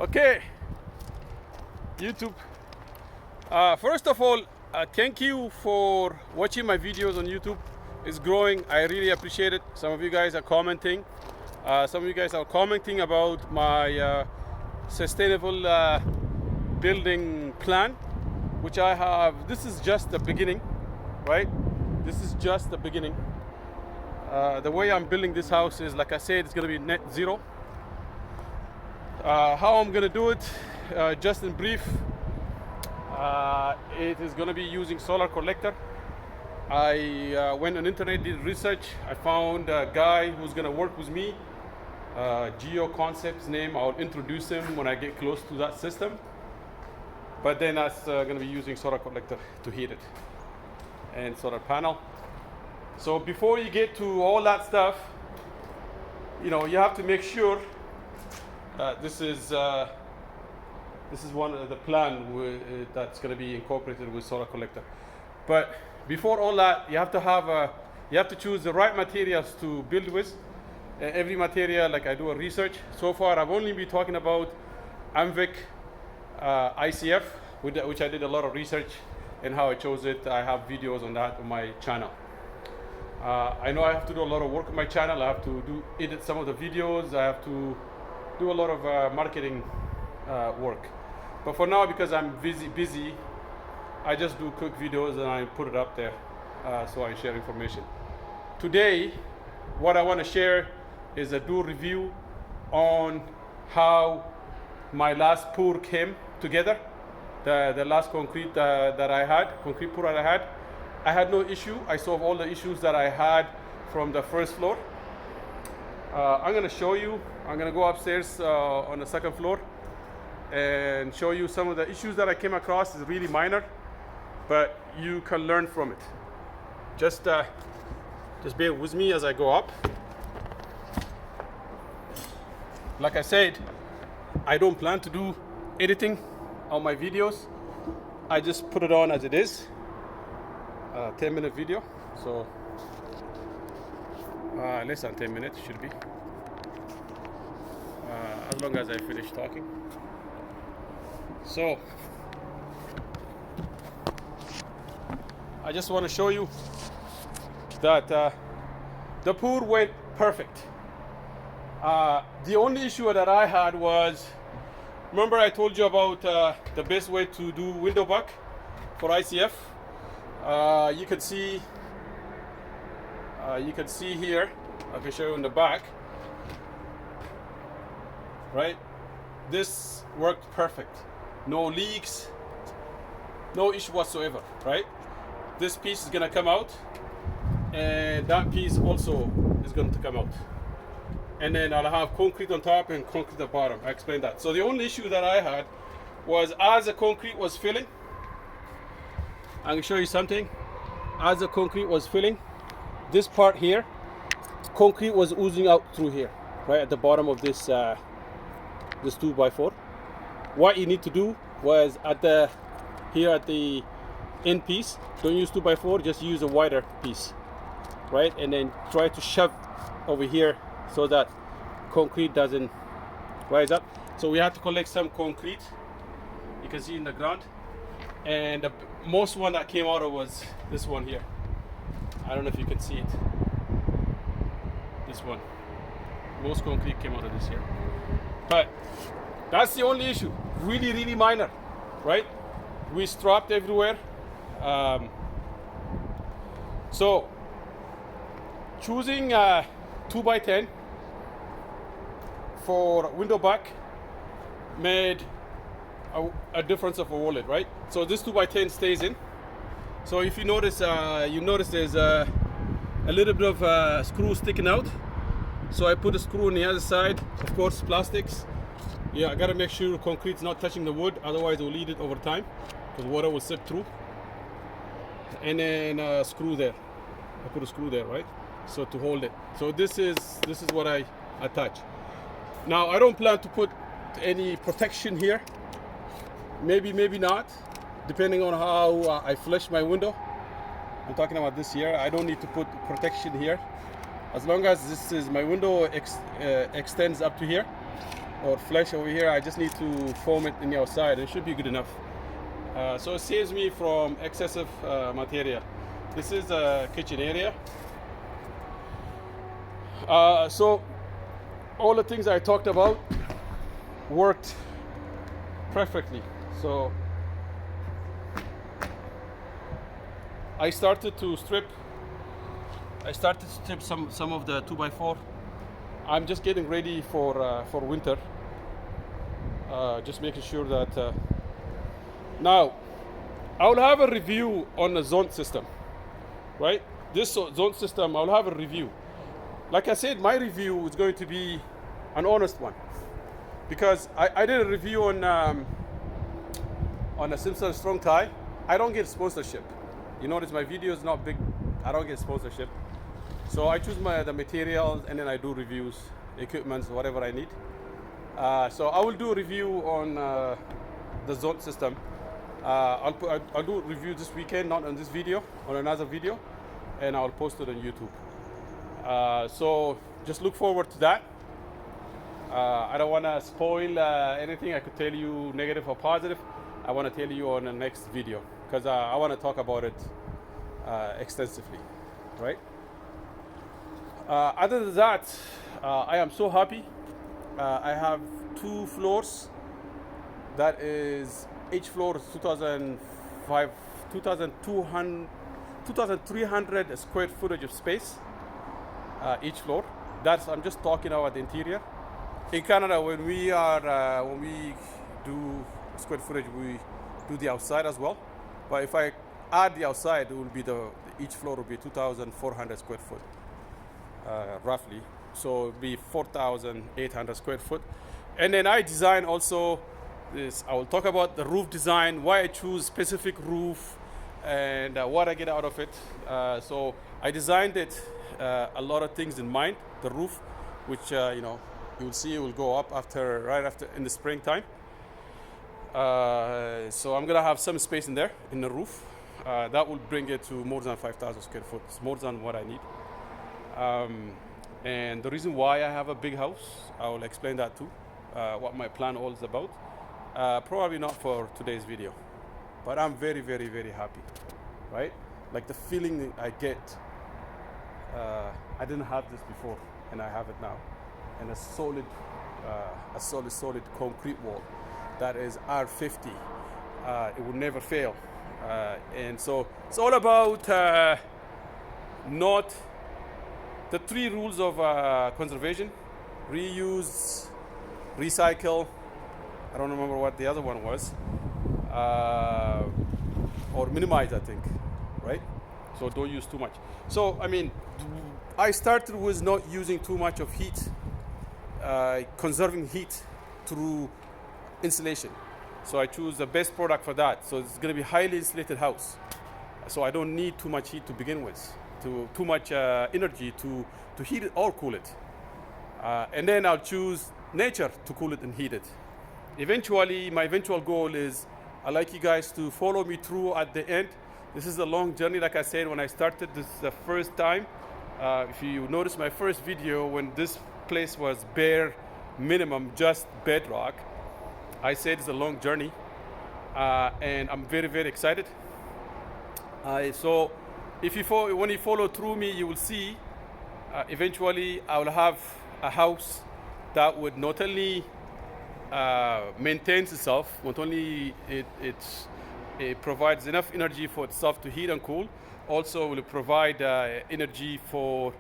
Okay, YouTube. First of all, thank you for watching my videos on YouTube. It's growing. I really appreciate it. Some of you guys are commenting. Some of you guys are commenting about my sustainable building plan, which I have. This is just the beginning, right? This is just the beginning. The way I'm building this house is, like I said, it's going to be net zero. How I'm going to do it, just in brief, it is going to be using solar collector. I went on internet, did research. I found a guy who's going to work with me. Geo Concepts name. I'll introduce him when I get close to that system. But then that's going to be using solar collector to heat it, and solar panel. So before you get to all that stuff, you have to make sure this is one of the plan that's going to be incorporated with solar collector. But before all that, you have to choose the right materials to build with. Every material, like I do a research. So far, I've only been talking about AMVIC, ICF, which I did a lot of research and how I chose it. I have videos on that on my channel. I know I have to do a lot of work on my channel. I have to edit some of the videos. I have to do a lot of marketing work. But for now, because I'm busy, I just do quick videos and I put it up there so I share information. Today, what I want to share is a do review on how my last pour came together. The last concrete that I had, concrete pour that I had no issue. I solved all the issues that I had from the first floor. I'm going to show you. I'm going to go upstairs on the second floor and show you some of the issues that I came across. It's really minor, but you can learn from it. Just bear with me as I go up. Like I said, I don't plan to do editing on my videos. I just put it on as it is. 10-minute video, so less than 10 minutes should be, as long as I finish talking. So I just want to show you that the pour went perfect. The only issue that I had was, remember I told you about the best way to do window back for ICF. You can see here. I can show you in the back. Right, this worked perfect. No leaks, no issue whatsoever. Right, this piece is gonna come out, and that piece also is going to come out. And then I'll have concrete on top and concrete at the bottom. I explained that. So the only issue that I had was, as the concrete was filling, I can show you something. As the concrete was filling, this part here, concrete was oozing out through here, right at the bottom of this 2x4. What you need to do was here at the end piece, don't use 2x4, just use a wider piece, right? And then try to shove over here so that concrete doesn't rise up. So we have to collect some concrete. You can see in the ground. And the most one that came out of was this one here. I don't know if you can see it. This one. Most concrete came out of this here. But that's the only issue. Really, really minor, right? We strapped everywhere. So choosing 2x10 for window back made a difference of a wallet, right? So this 2x10 stays in. So if you notice, there's a little bit of screw sticking out. So I put a screw on the other side. Of course, plastics. Yeah, I gotta make sure concrete's not touching the wood, otherwise it will lead it over time, because water will seep through. And then a screw there. I put a screw there, right? So to hold it. So this is what I attach. Now I don't plan to put any protection here. Maybe not, depending on how I flush my window. I'm talking about this here. I don't need to put protection here. As long as this is my window extends up to here, or flesh over here. I just need to foam it in the outside. It should be good enough. So it saves me from excessive material. This is the kitchen area. So all the things I talked about worked perfectly. So I started to strip some of the 2x4. I'm just getting ready for winter. Just making sure that now I will have a review on the zone system, right? This zone system, I'll have a review. Like I said, my review is going to be an honest one, because I did a review on a Simpson strong tie. I don't get sponsorship. You notice my video is not big. I don't get sponsorship. So I choose the materials, and then I do reviews, equipment, whatever I need. So I will do a review on the zone system. I'll do a review this weekend, not on this video, on another video, and I'll post it on YouTube. So just look forward to that. I don't want to spoil anything. I could tell you negative or positive. I want to tell you on the next video, because I want to talk about it extensively, right? Other than that, I am so happy. I have 2 floors. That is, each floor is 2,300 square footage of space. Each floor. I'm just talking about the interior. In Canada, when we do square footage, we do the outside as well. But if I add the outside, it will be each floor will be 2,400 square foot, roughly. So it'll be 4,800 square foot. And then I design also this. I will talk about the roof design, why I choose specific roof, and what I get out of it. So I designed it a lot of things in mind. The roof, which you will see, it will go up right after in the springtime. So I'm gonna have some space in there in the roof. That will bring it to more than 5,000 square foot. It's more than what I need. And the reason why I have a big house, I will explain that too. What my plan all is about. Probably not for today's video, but I'm very, very, very happy, right? Like the feeling that I get. I didn't have this before, and I have it now. And a solid concrete wall that is R50. It will never fail. And so it's all about not the 3 rules of conservation: reuse, recycle. I don't remember what the other one was, or minimize, I think, right? So don't use too much. So I mean, I started with not using too much of heat, conserving heat through insulation. So I choose the best product for that. So it's going to be highly insulated house. So I don't need too much heat to begin with, too much energy to heat it or cool it. And then I'll choose nature to cool it and heat it. Eventually, my eventual goal is I'd like you guys to follow me through at the end. This is a long journey. Like I said, when I started, this is the first time. If you notice my first video, when this place was bare minimum, just bedrock, I said it's a long journey. And I'm very, very excited. So when you follow through me, you will see eventually I will have a house that would not only maintains itself, not only it provides enough energy for itself to heat and cool, also will provide energy for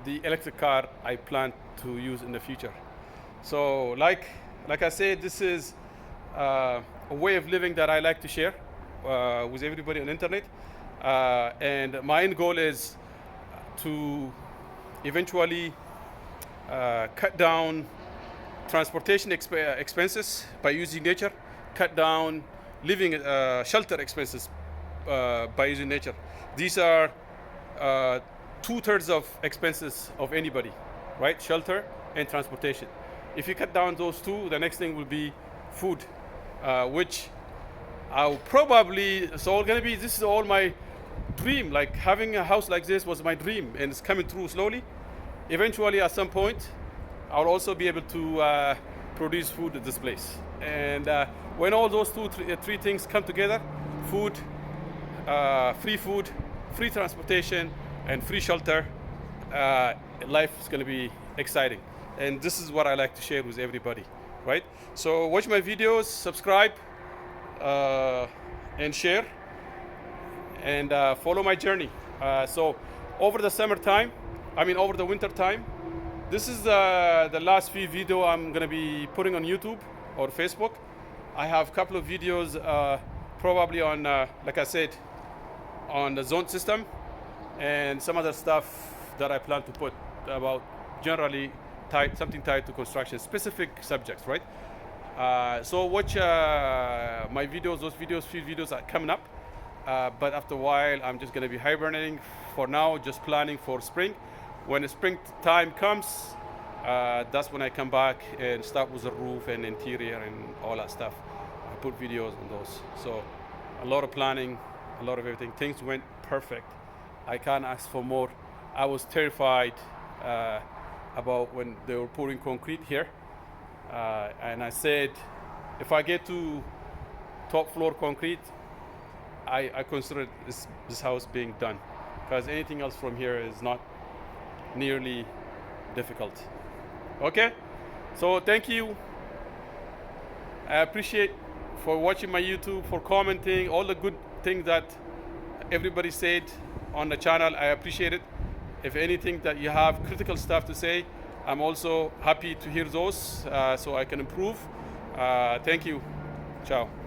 the electric car I plan to use in the future. So like I said, this is a way of living that I like to share with everybody on the internet. And my end goal is to eventually cut down transportation expenses by using nature, cut down living shelter expenses by using nature. These are 2/3 of expenses of anybody, right? Shelter and transportation. If you cut down those two, the next thing will be food, which I'll probably, this is all my dream. Like having a house like this was my dream, and it's coming through slowly. Eventually, at some point, I'll also be able to produce food at this place. And when all those three things come together, food, free transportation, and free shelter, life is going to be exciting. And this is what I like to share with everybody, right? So watch my videos, subscribe, and share, and follow my journey. So over the winter time, this is the last few video I'm gonna be putting on YouTube or Facebook. I have a couple of videos probably on, like I said, on the zone system, and some other stuff that I plan to put about generally something tied to construction, specific subjects, right? So watch my videos, few videos are coming up. But after a while, I'm just gonna be hibernating for now, just planning for spring. When the spring time comes, that's when I come back and start with the roof and interior and all that stuff. I put videos on those. So a lot of planning, a lot of everything. Things went perfect. I can't ask for more. I was terrified about when they were pouring concrete here. And I said, if I get to top floor concrete, I consider this house being done, because anything else from here is not nearly difficult. Okay, so thank you. I appreciate for watching my YouTube, for commenting, all the good things that everybody said on the channel. I appreciate it. If anything that you have critical stuff to say, I'm also happy to hear those so I can improve. Thank you. Ciao.